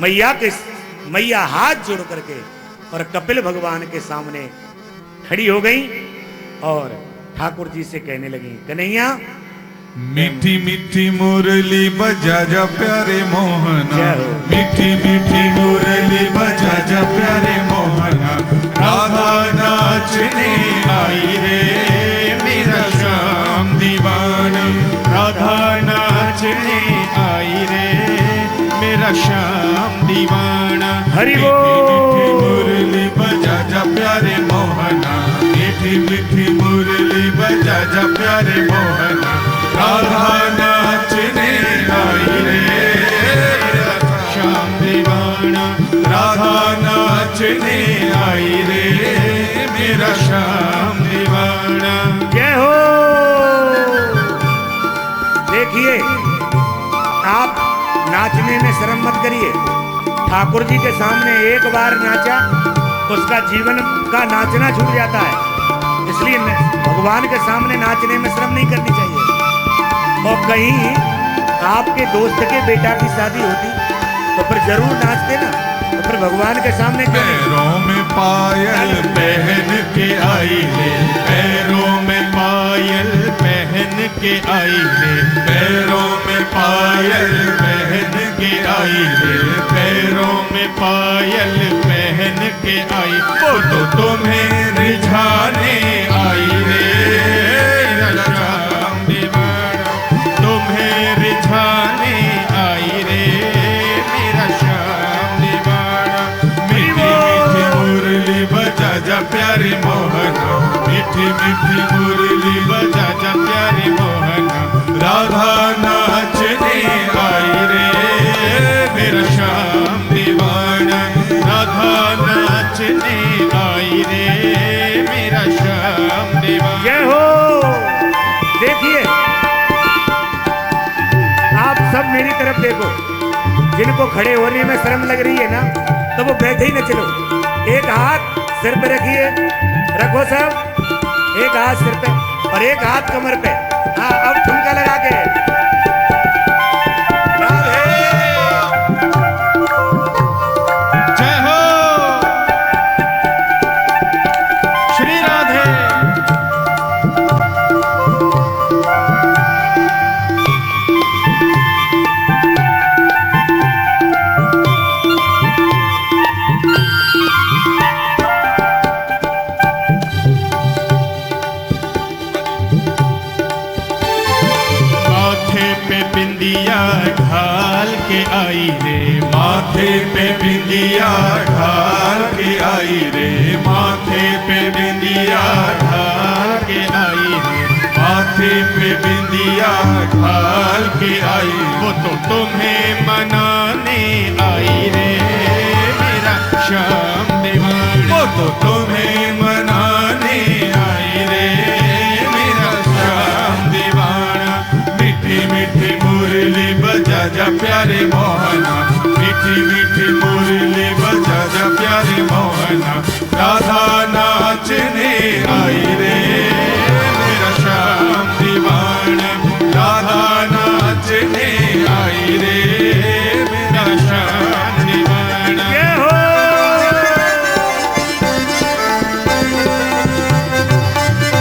मैया हाथ जोड़ करके और कपिल भगवान के सामने खड़ी हो गई और ठाकुर जी से कहने लगी, कन्हैया मीठी मीठी मुरली बजा जा प्यारे मोहना, मीठी मीठी मुरली बजा जा प्यारे मोहना, राधा नाचने आई रे मेरा श्याम दीवाना, राधा नाचने आई रे मेरा श्याम दीवाना। हरि मीठी मीठी मुरली बजा जा प्यारे मोहना, मीठी मीठी मुरली बजा जा प्यारे मोहना, राधा नाचने आई रे श्याम दीवाना, राधा नाचने आई रे मेरा श्याम दीवाना। जय हो। देखिए, आप नाचने में शर्म मत करिए। ठाकुर जी के सामने एक बार नाचा, उसका जीवन का नाचना छूट जाता है। इसलिए भगवान के सामने नाचने में शर्म नहीं करनी चाहिए। और कहीं आपके दोस्त के बेटा की शादी होती तो फिर जरूर नाचते ना, तो फिर भगवान के सामने पैरों में पायल पहन के आई रे, पैरों में पायल पहन के आई रे, पैरों में पायल पहन के आई रे, पैरों में पायल पहन के आई, वो तो तुम्हें रिझाने आई रे श्याम दीवाना, तुम्हें रिझाने आई रे मेरा श्याम दीवाना। मीठी मीठी मुरली बजा जा प्यारे मोहना, मीठी मीठी मुरली बजा जा प्यारे मोहना, राधा नाचने आई रे मेरा श्याम दीवाना, राधा नाचने आई रे मेरा श्याम दीवाना। जय हो। देखिए, आप सब मेरी तरफ देखो। जिनको खड़े होने में शर्म लग रही है ना, तो वो बैठे ही न चलो। एक हाथ सिर पे रखिए, रखो सब, एक हाथ सिर पे और एक हाथ कमर पे। हाँ, अब ठुमका लगा के जय हो श्री राधे। ढाल के आई रे, माथे पे बिंदिया ढाल के आई रे, माथे पे बिंदिया ढाल के आई रे, माथे पे बिंदिया ढाल के आई, वो तो तुम्हें मनाने आई रे मेरा श्याम दीवाना, वो तो तुम्हें मनाने आई रे मेरा श्याम दीवाना। मीठी मीठी मुरली बजा जा प्यारे मोहना, मीठी मीठी मुरली बजा जा प्यारे मोहना, राधा नाचने आई रे मेरा श्याम दीवाना, राधा नाचने आई रे मेरा श्याम दीवाना।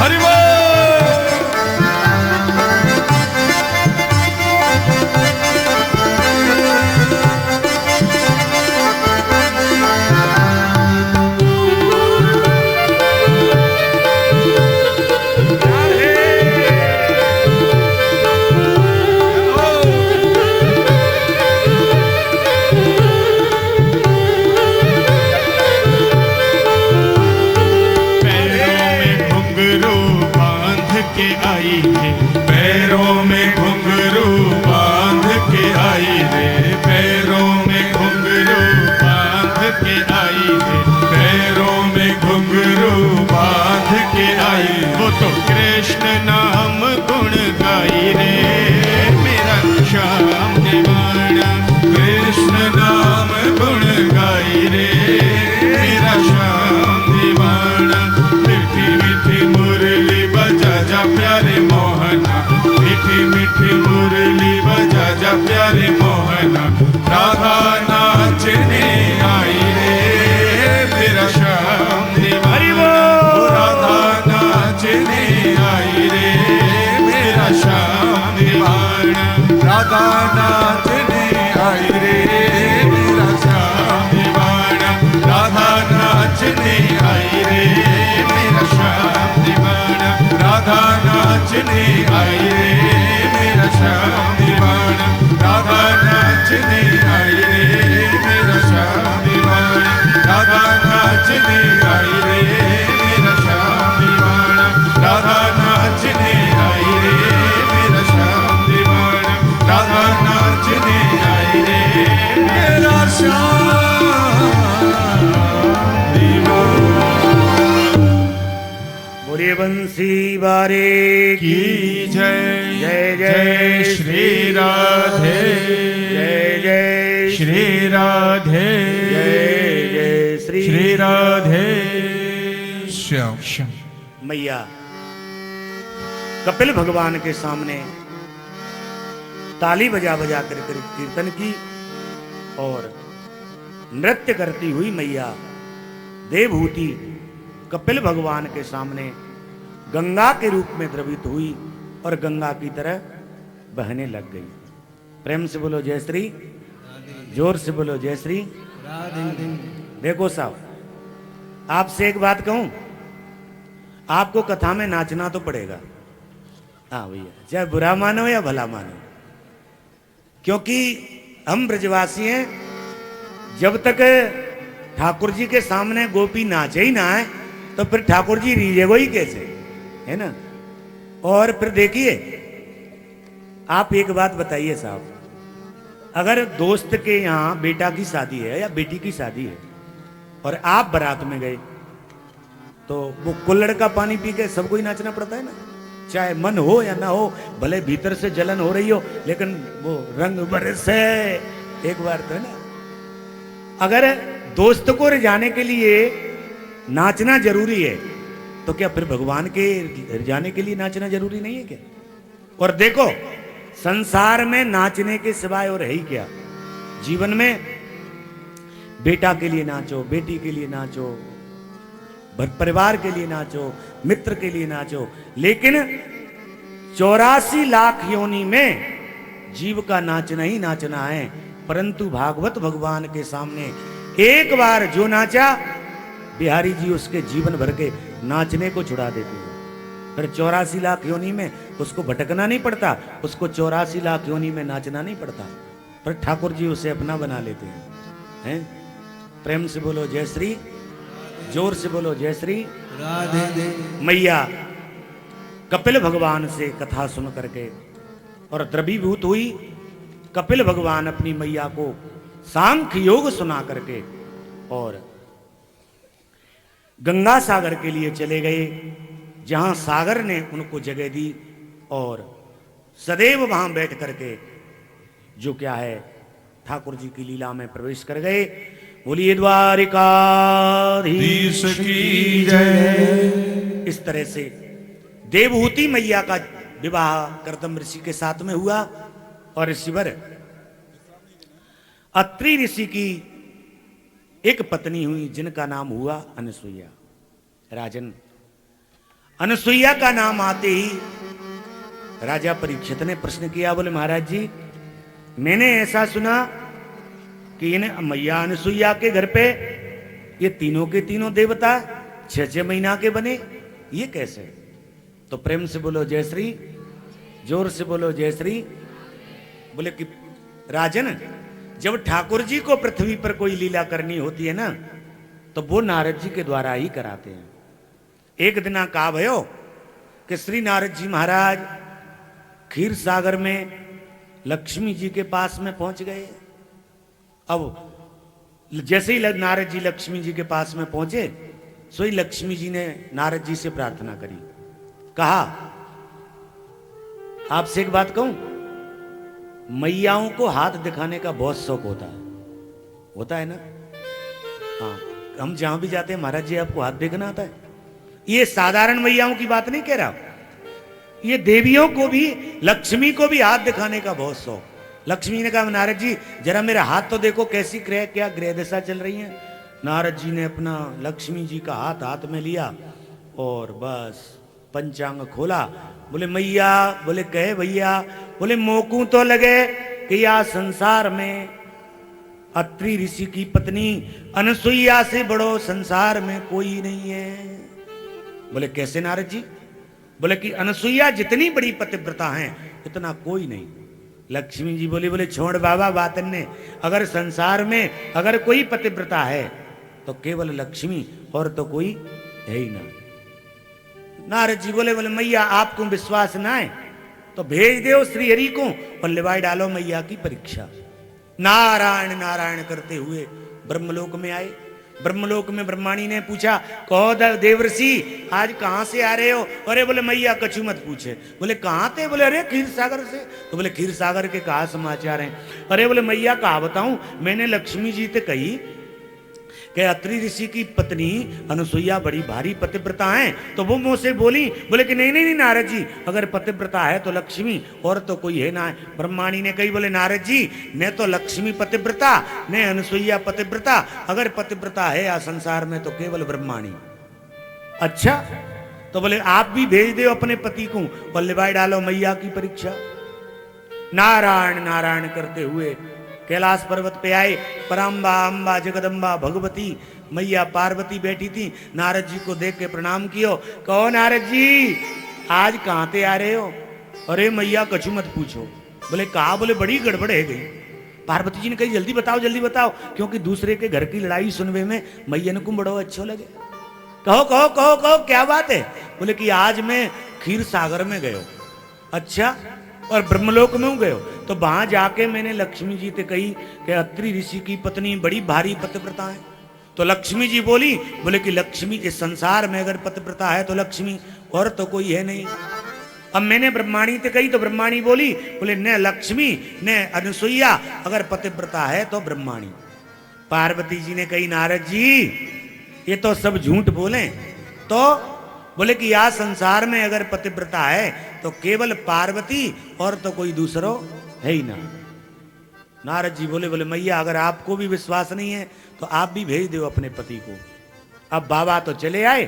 हरि बोल। पैरों में घुंघरू बांध के आई रे, पैरों में घुंघरू बांध के आई रे, पैरों में घुंघरू बांध के आई, वो तो कृष्ण नाम गुण गाई रे मेरा श्याम दीवाना, कृष्ण नाम गुण गाई रे मेरा श्याम दीवाना। मीठी मीठी मुरली बजा जा प्यारे मोहना, मीठी मीठी मुरली बजा जा प्यारे मोहना, राधा नाचे बंसी बारे की जय। जय जय श्री राधे, जय जय श्री राधे, जय जय श्री राधे श्याम श्याम। मैया कपिल भगवान के सामने ताली बजा बजा कर कीर्तन की और नृत्य करती हुई मैया देवहूति कपिल भगवान के सामने गंगा के रूप में द्रवित हुई और गंगा की तरह बहने लग गई। प्रेम से बोलो जय श्री, जोर से बोलो जय श्री राधे। देखो साहब, आपसे एक बात कहूं, आपको कथा में नाचना तो पड़ेगा। हाँ भैया, चाहे बुरा मानो या भला मानो, क्योंकि हम ब्रजवासी हैं। जब तक ठाकुर जी के सामने गोपी नाचे ही ना है तो फिर ठाकुर जी रीझेगो ही कैसे, है ना। और फिर देखिए, आप एक बात बताइए साहब, अगर दोस्त के यहाँ बेटा की शादी है या बेटी की शादी है और आप बारात में गए तो वो कुल्हड़ का पानी पी के सबको ही नाचना पड़ता है ना, चाहे मन हो या ना हो, भले भीतर से जलन हो रही हो, लेकिन वो रंग बरसे एक बार तो है ना। अगर दोस्त को रिझाने के लिए नाचना जरूरी है तो क्या फिर भगवान के रिझाने के लिए नाचना जरूरी नहीं है क्या? और देखो, संसार में नाचने के सिवाय और है ही क्या। जीवन में बेटा के लिए नाचो, बेटी के लिए नाचो, परिवार के लिए नाचो, मित्र के लिए नाचो, लेकिन 84 लाख योनि में जीव का नाचना ही नाचना है। परंतु भागवत भगवान के सामने एक बार जो नाचा, बिहारी जी उसके जीवन भर के नाचने को छुड़ा देते हैं। फिर 84 लाख योनि में उसको भटकना नहीं पड़ता, उसको 84 लाख योनि में नाचना नहीं पड़ता, पर ठाकुर जी उसे अपना बना लेते हैं। प्रेम से बोलो जय श्री, जोर से बोलो जय श्री राधे। मैया कपिल भगवान से कथा सुन करके और द्रवीभूत हुई। कपिल भगवान अपनी मैया को सांख्य योग सुना करके और गंगा सागर के लिए चले गए, जहां सागर ने उनको जगह दी और सदैव वहां बैठ करके जो क्या है ठाकुर जी की लीला में प्रवेश कर गए। बोलिए द्वारिकाधीश की जय। इस तरह से देवहूति मैया का विवाह कर्दम ऋषि के साथ में हुआ और ऋषिवर अत्रि ऋषि की एक पत्नी हुई जिनका नाम हुआ अनुसुईया। राजन, अनुसुईया का नाम आते ही राजा परीक्षित ने प्रश्न किया, बोले महाराज जी, मैंने ऐसा सुना कि इन मैया अनुसुईया के घर पे ये तीनों के तीनों देवता 6-6 महीना के बने, ये कैसे? तो प्रेम से बोलो जय श्री, जोर से बोलो जय श्री। बोले कि राजन, जब ठाकुर जी को पृथ्वी पर कोई लीला करनी होती है ना, तो वो नारद जी के द्वारा ही कराते हैं। एक दिन कहा भयो कि श्री नारद जी महाराज क्षीर सागर में लक्ष्मी जी के पास में पहुंच गए। अब जैसे ही नारद जी लक्ष्मी जी के पास में पहुंचे, सो ही लक्ष्मी जी ने नारद जी से प्रार्थना करी। कहा, आपसे एक बात कहूं, मैयाओं को हाथ दिखाने का बहुत शौक होता है ना। हाँ, हम जहां भी जाते हैं, महाराज जी आपको हाथ देखना आता है। ये साधारण मैयाओं की बात नहीं कह रहा, ये देवियों को भी, लक्ष्मी को भी हाथ दिखाने का बहुत शौक। लक्ष्मी ने कहा, नारद जी जरा मेरा हाथ तो देखो, कैसी क्या ग्रह दशा चल रही है। नारद जी ने अपना लक्ष्मी जी का हाथ में लिया और बस पंचांग खोला। बोले मैया, बोले कहे भैया, बोले मोकू तो लगे कि या संसार में अत्रि ऋषि की पत्नी अनुसुईया से बड़ो संसार में कोई नहीं है। बोले कैसे नारद जी? बोले कि अनुसुईया जितनी बड़ी पतिव्रता हैं इतना कोई नहीं। लक्ष्मी जी बोले छोड़ बाबा बातन ने, अगर संसार में अगर कोई पतिव्रता है तो केवल लक्ष्मी, और तो कोई है ही ना। नारद जी बोले मैया आपको विश्वास ना है तो भेज दो श्री हरि को और लिवाई डालो मैया की परीक्षा। नारायण नारायण करते हुए ब्रह्मलोक में आए। ब्रह्मलोक में ब्रह्माणी ने पूछा, कहो देवर्षि आज कहाँ से आ रहे हो? अरे बोले मैया कछु मत पूछे। बोले कहाँ थे? बोले अरे क्षीर सागर से। तो बोले क्षीर सागर के कहा समाचार हैं? अरे बोले मैया कहा बताऊं, मैंने लक्ष्मी जी से कही कि अत्रि ऋषि की पत्नी अनुसुईया बड़ी भारी पतिव्रता है। तो वो मुझसे बोली, बोले कि नहीं नहीं नहीं नारद जी, अगर पतिव्रता है तो लक्ष्मी और तो कोई है ना है। ब्रह्माणी ने कही, बोले नारद जी न तो लक्ष्मी पतिव्रता न अनुसुईया पतिव्रता, अगर पतिव्रता है या संसार में तो केवल ब्रह्माणी। अच्छा, तो बोले आप भी भेज दो अपने पति को, वल्लभाई डालो मैया की परीक्षा। नारायण नारायण करते हुए कैलाश पर्वत पे आए। पराम्बा अम्बा जगदम्बा भगवती मैया पार्वती बैठी थी। नारद जी को देख के प्रणाम कियो। कहो नारद जी आज कहाँ ते आ रहे हो? अरे मैया कछु मत पूछो। बोले कहा? बोले बड़ी गड़बड़ है गई। पार्वती जी ने कही जल्दी बताओ, क्योंकि दूसरे के घर की लड़ाई सुनने में मैया को बड़ो अच्छो लगे। कहो कहो कहो कहो क्या बात है? बोले कि आज मैं क्षीर सागर में गयो। अच्छा, और ब्रह्मलोक में गयो तो वहां जाके मैंने लक्ष्मी जी से कही कि अत्रि ऋषि की पत्नी बड़ी भारी पतिव्रता है। तो लक्ष्मी जी बोली, बोले कि लक्ष्मी इस संसार में अगर पतिव्रता है तो लक्ष्मी और तो कोई है नहीं। अब मैंने ब्रह्माणी से कही तो ब्रह्माणी बोली, बोले न लक्ष्मी न अनुसुईया, अगर पतिव्रता है तो ब्रह्माणी। पार्वती जी ने कही नारद जी ये तो सब झूठ बोले। तो बोले कि या संसार में अगर पतिव्रता है तो केवल पार्वती और तो कोई दूसरो है ही ना। नारद जी बोले, बोले मैया अगर आपको भी विश्वास नहीं है तो आप भी भेज दो अपने पति को। अब बाबा तो चले आए।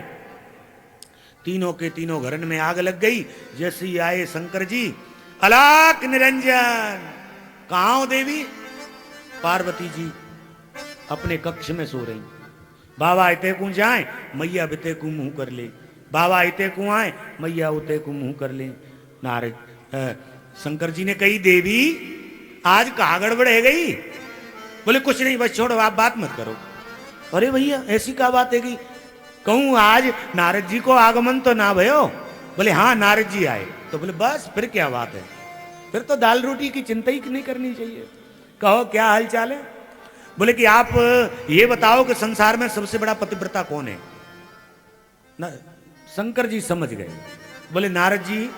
तीनों के तीनों घरन में आग लग गई। जैसे ही आए शंकर जी, अलाक निरंजन कहाँ हो देवी? पार्वती जी अपने कक्ष में सो रही। बाबा इते को जाए, मैया बिते को मुंह कर ले। बाबा इते को आए, मैया उते को मुंह कर ले। नारद शंकर जी ने कही देवी आज कहाँ गड़बड़ है गई? बोले कुछ नहीं, बस छोड़ो आप बात मत करो। अरे भैया ऐसी क्या बात है गई? कहूँ आज नारद जी को आगमन तो ना भयो? बोले हाँ नारद जी आए। तो बोले बस फिर क्या बात है, फिर तो दाल रोटी की चिंता ही नहीं करनी चाहिए। कहो क्या हाल चाल है? बोले कि आप ये बताओ कि संसार में सबसे बड़ा पतिव्रता कौन है? शंकर जी समझ गए। बोले नारद जी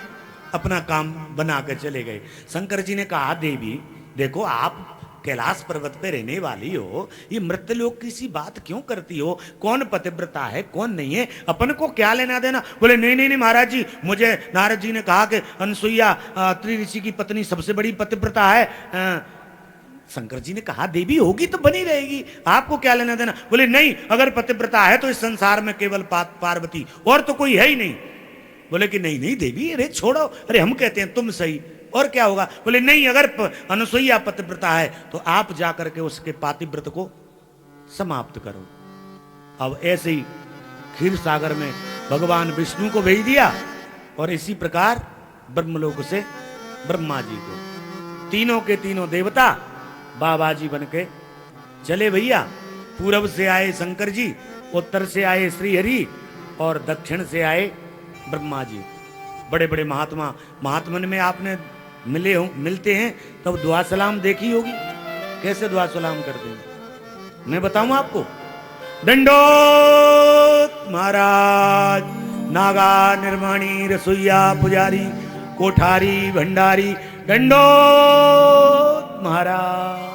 अपना काम बना कर चले गए। शंकर जी ने कहा देवी देखो आप कैलाश पर्वत पे रहने वाली हो, ये मृत्यलोक की सी बात क्यों करती हो? कौन पतिव्रता है कौन नहीं है, अपन को क्या लेना देना? बोले नहीं नहीं नहीं महाराज जी, मुझे नारद जी ने कहा कि अनुसुईया अत्रि ऋषि की पत्नी सबसे बड़ी पतिव्रता है। शंकर जी ने कहा देवी होगी तो बनी रहेगी, आपको क्या लेना देना? बोले नहीं, अगर पतिव्रता है तो इस संसार में केवल पार्वती और तो कोई है ही नहीं। बोले कि नहीं नहीं देवी, अरे छोड़ो, अरे हम कहते हैं तुम सही, और क्या होगा? बोले नहीं, अगर अनुसुईया पतिव्रता है तो आप जाकर के उसके पातिव्रत को समाप्त करो। अब ऐसे ही क्षीर सागर में भगवान विष्णु को भेज दिया और इसी प्रकार ब्रह्मलोक से ब्रह्मा जी को। तीनों के तीनों देवता बाबा जी बन के चले भैया। पूरब से आए शंकर जी, उत्तर से आए श्रीहरि और दक्षिण से आए ब्रह्मा जी। बड़े बड़े महात्मन में आपने मिलते हैं तब दुआ सलाम देखी होगी, कैसे दुआ सलाम करते हैं मैं बताऊं आपको। दंडोत महाराज, नागा निर्माणी रसोईया पुजारी कोठारी भंडारी, दंडोत महाराज।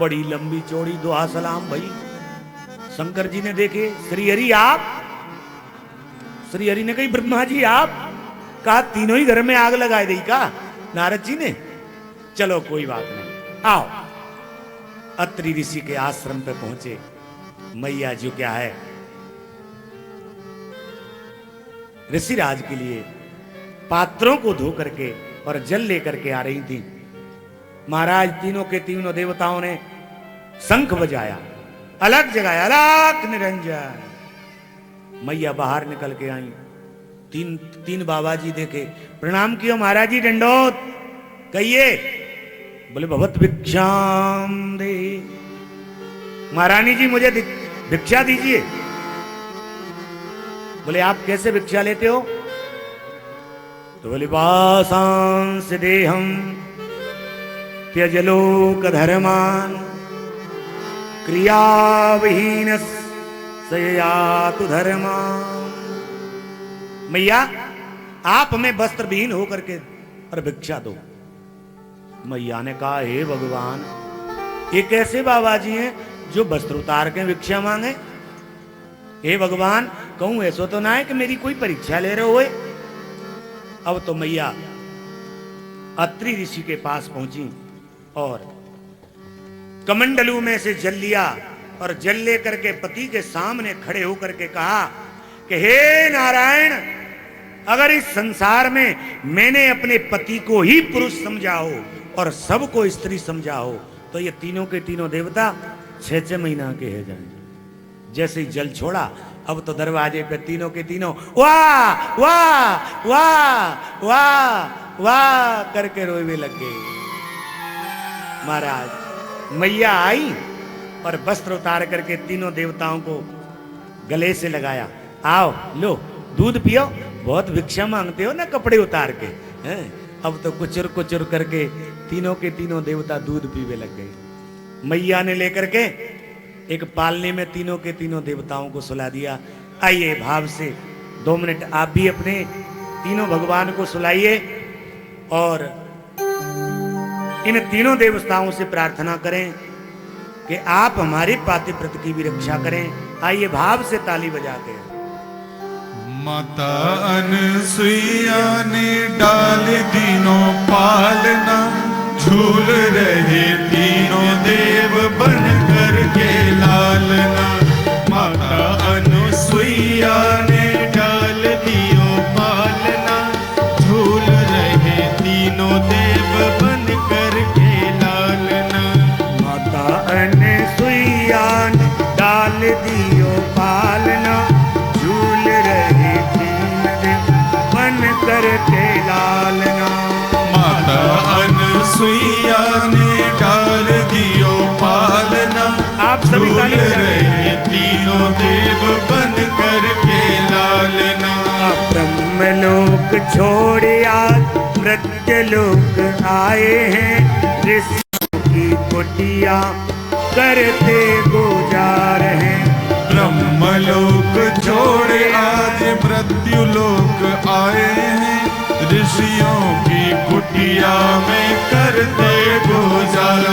बड़ी लंबी चौड़ी दुआ सलाम भाई। शंकर जी ने देखे श्रीहरि आप, श्रीहरि ने कही ब्रह्मा जी आप, कहा तीनों ही घर में आग लगा दी का नारद जी ने? चलो कोई बात नहीं, आओ। अत्रि ऋषि के आश्रम पे पहुंचे। मैया जी क्या है ऋषिराज के लिए पात्रों को धो करके और जल लेकर के आ रही थी। महाराज तीनों के तीनों देवताओं ने शंख बजाया, अलग जगाया, अलग निरंजन। मैया बाहर निकल के आई। तीन बाबा जी देखे, प्रणाम किया। महाराज जी दंडोत। कहिए। बोले भगवत भिक्षाम दे। महारानी जी मुझे भिक्षा दीजिए। बोले आप कैसे भिक्षा लेते हो? तो बोले वासांस देहम त्यजलोक धर्मान क्रियाविहीन सयातु धर्मा। मैया आप हमें वस्त्र विहीन होकर के और भिक्षा दो। मैया ने कहा हे भगवान, ये कैसे बाबा जी हैं जो वस्त्र उतार के भिक्षा मांगे? हे भगवान, कहूं ऐसा तो ना है कि मेरी कोई परीक्षा ले रहे होए। अब तो मैया अत्रि ऋषि के पास पहुंची और कमंडलू में से जल लिया और जल लेकर के पति के सामने खड़े होकर के कहा कि हे नारायण, अगर इस संसार में मैंने अपने पति को ही पुरुष समझा हो और सबको स्त्री समझा हो तो ये तीनों के तीनों देवता 6-6 महीना के है जाएंगे। जैसे ही जल छोड़ा, अब तो दरवाजे पे तीनों के तीनों वाह वाह वाह वाह वाह करके रोए लग गए। महाराज, मैया आई और वस्त्र उतार करके तीनों देवताओं को गले से लगाया। आओ लो दूध पियो, बहुत भिक्षा मांगते हो ना कपड़े उतार के हैं। अब तो कुचुर कुचुर करके तीनों के तीनों देवता दूध पीवे लग गए। मैया ने लेकर के एक पालने में तीनों के तीनों देवताओं को सुला दिया। आइए भाव से 2 मिनट आप भी अपने तीनों भगवान को सुलाइए और इन तीनों देवताओं से प्रार्थना करें कि आप हमारे पातिव्रत की भी रक्षा करें। आइए भाव से ताली बजाते हैं। माता अनसुईया ने डाल दिनों पालना, झूल रहे तीनों देव बन कर के लालना। माता अनसुईया ने डाल दियो पालना, झूल रहे तीनों देव बन कर के लालना। माता अनसुईया ने डाल दियो पालना, झूल रहे तीन देव बन कर के लालना। माता अनसुईया ने डाल दियो पालना, आप सभी झूल ताली बजाएं। रहे तीनों देव बन कर के लालना। ब्रह्मलोक छोड़ आज मृत्युलोक आए हैं, ऋषियों की कुटिया करते गुजार हैं। ब्रह्मलोक छोड़ आज मृत्युलोक आए हैं, ऋषियों की कुटिया में करते गुजार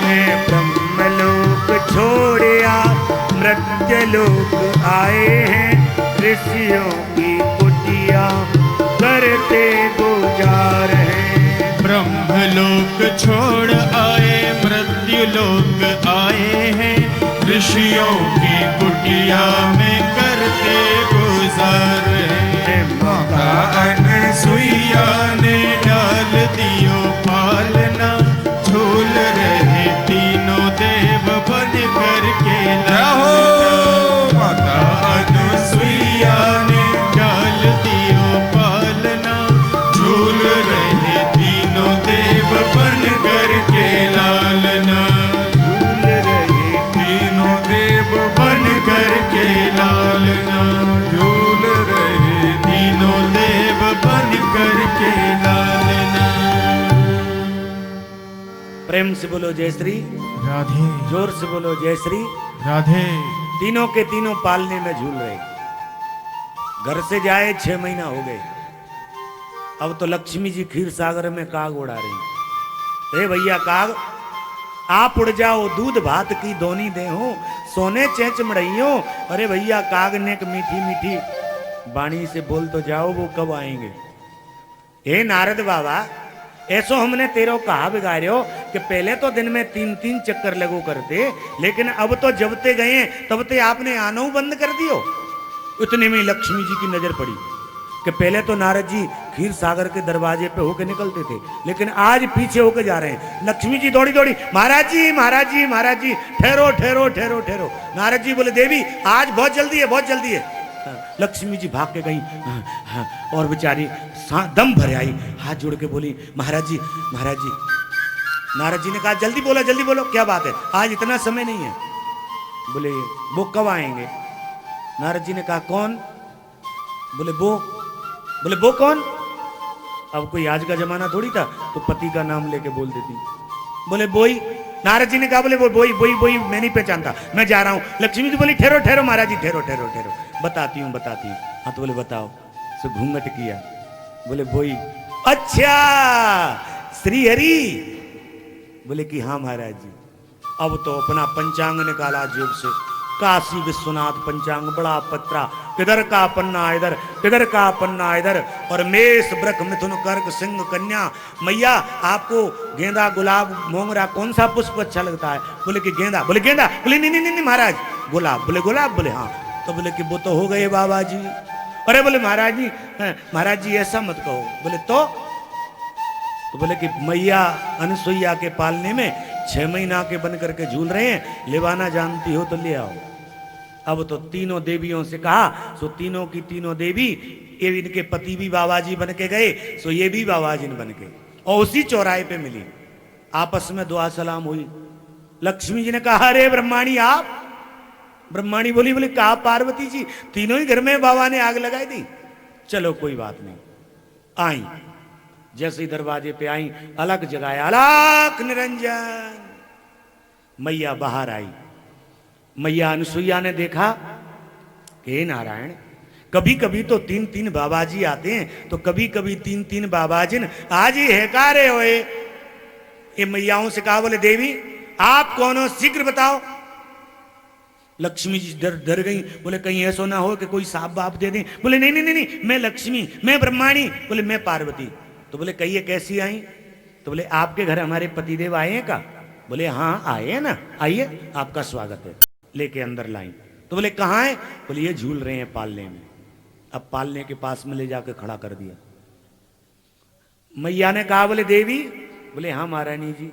हैं। ब्रह्मलोक छोड़ आज मृत्युलोक आए हैं, ऋषियों की कुटिया करते गुजार हैं। ब्रह्मलोक छोड़ आए मृत्युलोक आए हैं, ऋषियों की कुटिया में करते गुजार हैं। माता अनसुईया ने डाल दियो पालना, झूल रहे तीनों देव बन कर के लालना। माता अनसुईया ने डाल दियो पालना, झूल रहे तीनों देव बन कर के लालना। झूल रहे तीनों देव बन कर के लालना, झूल रहे तीनों देव बन कर के लालना। प्रेम से बोलो जय श्री, राधे जोर से बोलो जय श्री। राधे। तीनों के तीनों पालने में झूल रहे। घर से जाए 6 महीना हो गए। अब तो लक्ष्मी जी क्षीर सागर में काग उड़ा रही। हे भैया काग, आप उड़ जाओ, दूध भात की दोनी दे हो, सोने चेंच मड़इयो। अरे भैया काग ने एक मीठी मीठी वाणी से बोल तो जाओ, वो कब आएंगे? हे नारद बाबा, ऐसो हमने तेरो कहा बिगाड़ो कि पहले तो दिन में 3-3 चक्कर लगो करते, लेकिन अब तो जबते गए तब ते आपने आना बंद कर दियो। उतने में लक्ष्मी जी की नजर पड़ी कि पहले तो नारद जी क्षीर सागर के दरवाजे पे होके निकलते थे, लेकिन आज पीछे होके जा रहे हैं। लक्ष्मी जी दौड़ी दौड़ी, महाराज जी महाराज जी महाराज जी, ठहरो ठहरो ठहरो ठहरो। नारद जी बोले देवी आज बहुत जल्दी है, बहुत जल्दी है। लक्ष्मी जी भाग के गई और बेचारी दम भर आई, हाथ जोड़ के बोली महाराज जी महाराज जी। नारद जी ने कहा जल्दी बोलो क्या बात है, आज इतना समय नहीं है। बोले वो कब आएंगे? नारद जी ने कहा कौन? बोले वो कौन? अब कोई आज का जमाना थोड़ी था तो पति का नाम लेके बोल देती। बोले बोई नारद जी ने कहा बोले वो वही मैं नहीं पहचानता, मैं जा रहा हूं। लक्ष्मी जी बोली ठहरो ठहरो महाराज जी, ठहरो ठहरो ठहरो, बताती हूँ। हाँ तो बोले बताओ। सो घूंघट किया, बोले वही। अच्छा श्री हरि? बोले कि हाँ महाराज जी। अब तो अपना पंचांग निकाला जेब से, काशी विश्वनाथ पंचांग बड़ा पत्रा, किधर का पन्ना इधर, किधर का पन्ना इधर, और मेष वृक मिथुन कर्क सिंह कन्या। मैया आपको गेंदा गुलाब मोगरा कौन सा पुष्प अच्छा लगता है? बोले कि गेंदा। बोले गेंदा? बोले नहीं नहीं नहीं महाराज गुलाब। बोले गुलाब? बोले हाँ। तो बोले कि वो तो हो गए बाबा जी। अरे बोले महाराज जी ऐसा मत कहो। बोले तो बोले कि मैया अनसुईया के पालने में 6 महीना के बन करके झूल रहे हैं, लेवाना जानती हो तो ले आओ। अब तो तीनों देवियों से कहा, सो तीनों की तीनों देवी, ये इनके पति भी बाबा जी बन के गए, सो ये भी बाबा जी बन गए, और उसी चौराहे पे मिली। आपस में दुआ सलाम हुई। लक्ष्मी जी ने कहा अरे ब्रह्माणी आप? ब्रह्माणी बोली कहा पार्वती जी, तीनों ही घर में बाबा ने आग लगाई दी। चलो कोई बात नहीं। आई, जैसे ही दरवाजे पे आई, अलग जगाया, अलग निरंजन। मैया बाहर आई। मैया अनसुईया ने देखा कि नारायण, कभी कभी तो 3-3 बाबाजी आते हैं, तो कभी कभी 3-3 बाबाजिन आज ही है का रे होए। ये मैयाओं से कहा, बोले देवी आप कौन हो, शीघ्र बताओ। लक्ष्मी जी डर गई। बोले कहीं ऐसा ना हो कि कोई साफ बाप दे दें। बोले नहीं नहीं नहीं नहीं, मैं लक्ष्मी, मैं ब्रह्माणी। बोले मैं पार्वती। तो बोले कहिए कैसी आई? तो बोले आपके घर हमारे पतिदेव आए हैं का? बोले हाँ आए हैं ना, आइए आपका स्वागत है। लेके अंदर लाई। तो बोले कहाँ है? बोले ये झूल रहे हैं पालने में। अब पालने के पास में ले जाके खड़ा कर दिया। मैया ने कहा बोले देवी? बोले हाँ महारानी जी।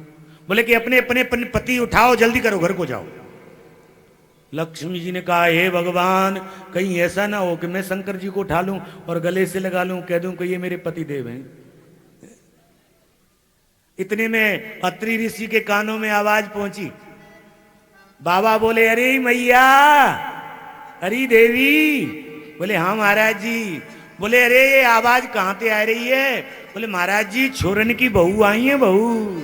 बोले कि अपने अपने पति उठाओ, जल्दी करो, घर को जाओ। लक्ष्मी जी ने कहा हे भगवान, कहीं ऐसा ना हो कि मैं शंकर जी को उठा लूं और गले से लगा लूं, कह दूं कि ये मेरे पति देव हैं। इतने में अत्रि ऋषि के कानों में आवाज पहुंची। बाबा बोले अरे मैया, अरे देवी। बोले हाँ महाराज जी। बोले अरे ये आवाज कहां से आ रही है? बोले महाराज जी छोरन की बहू आई है, बहू।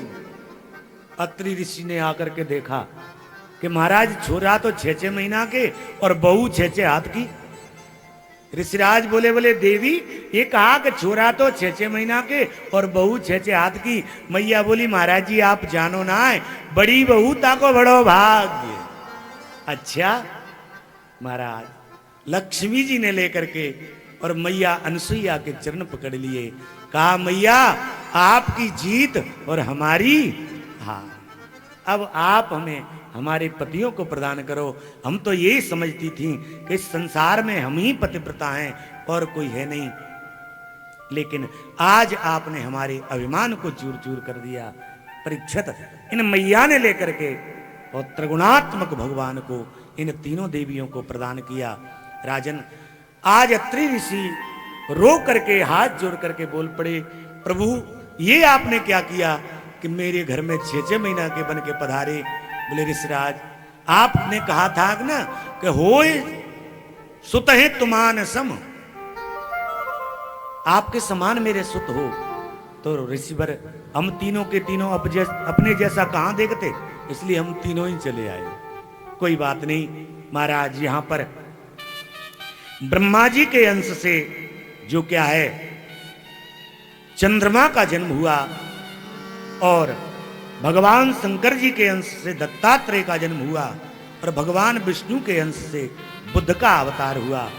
अत्रि ऋषि ने आकर के देखा कि महाराज छोरा तो 6-6 महीना के और बहू 6-6 हाथ की। ऋषिराज बोले देवी ये कहा कि छोरा तो 6-6 महीना के और बहू 6-6 हाथ की। मैया बोली महाराज जी आप जानो ना है, बड़ी बहू ताको बड़ो भाग्य। अच्छा महाराज, लक्ष्मी जी ने लेकर के और मैया अनसुईया के चरण पकड़ लिए। कहा मैया आपकी जीत और हमारी हार। अब आप हमें हमारे पतियों को प्रदान करो। हम तो यही समझती थी कि इस संसार में हम ही पतिव्रता हैं और कोई है नहीं, लेकिन आज आपने हमारे अभिमान को चूर चूर कर दिया। परीक्षित इन मैया ने लेकर के और त्रिगुणात्मक भगवान को इन तीनों देवियों को प्रदान किया। राजन, आज अत्रि ऋषि रो करके हाथ जोड़ करके बोल पड़े, प्रभु ये आपने क्या किया कि मेरे घर में 6-6 महीना के बन के पधारे। बोले ऋषिराज आपने कहा था ना कि होए सुत है तुमान सम, आपके समान मेरे सुत हो। तो ऋषिवर हम तीनों के तीनों अपने जैसा कहां देखते, इसलिए हम तीनों ही चले आए। कोई बात नहीं महाराज, यहां पर ब्रह्मा जी के अंश से जो क्या है चंद्रमा का जन्म हुआ और भगवान शंकर जी के अंश से दत्तात्रेय का जन्म हुआ और भगवान विष्णु के अंश से बुद्ध का अवतार हुआ।